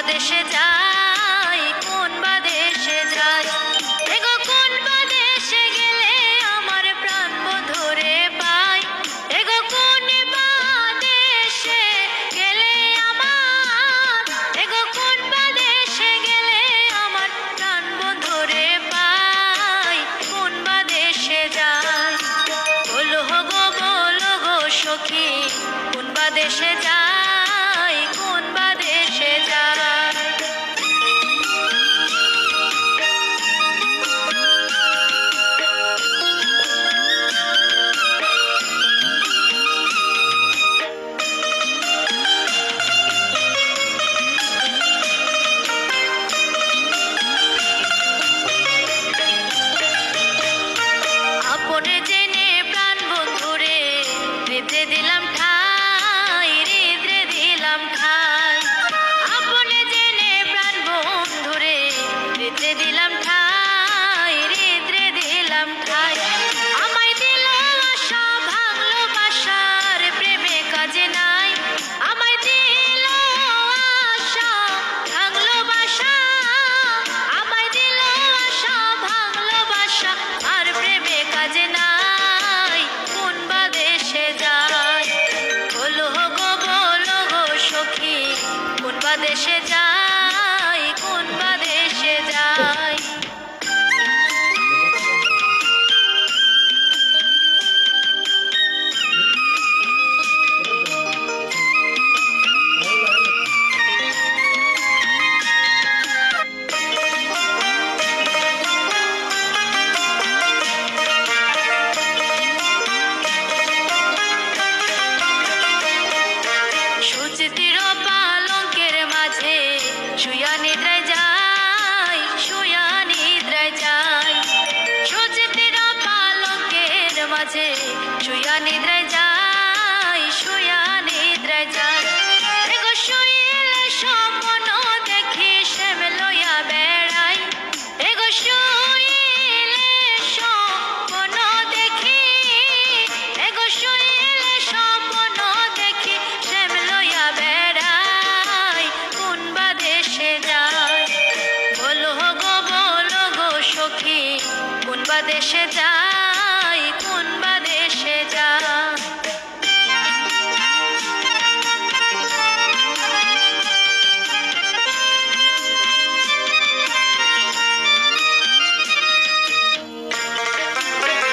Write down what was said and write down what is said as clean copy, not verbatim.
দেশে যাই, কোন বা দেশে যাই, এগো কোন বা দেশে গেলে আমার প্রাণ বন্ধুরে পাই, এগো কোন বা দেশে গেলে আমার, এগো কোন বা দেশে গেলে আমার প্রাণ বন্ধুরে পাই, কোন বা দেশে যাই, বলো গো সখী, কোন বা দেশে যাই, কোন বা দেশে যাই। আপনে জেনে প্রাণ বন্ধুরে হৃদে দিলাম ঠাই, হৃদে দিলাম ঠাই, আপনে জেনে প্রাণ বন্ধুরে হৃদে দিলাম ঠাই, হৃদে দিলাম ঠাই, আমায় দিল আশা ভাঙলো বাসার প্রেমে কাজে নাই, আমায় দিল আশা ভাঙলো বাসা, আমায় দিল আশা ভাঙলো বাসা আর প্রেমে কাজে নাই, কোন বা দেশে যাই, বলো গো সখী, কোন বা দেশে যাই, কোন বা দেশে যাই। সুচিতির পালঙ্কের মাঝে শুয়া নিদ্রায় যাই, শুয়া নিদ্রায় যাই, সুচিতির পালঙ্কের মাঝে শুয়া নিদ্রায় যাই, শুয়া নিদ্রায় যাই, এগো শুইলে স্বপ্ন দেখি শ্যাম লইয়া বেড়াই, এগো শুইলে স্বপ্ন দেখি, এগো শুইলে স্বপ্ন দেখি শ্যাম লইয়া বেড়াই, কোন বা দেশে যাই, বলো গো সখী, কোন বা দেশে যাই।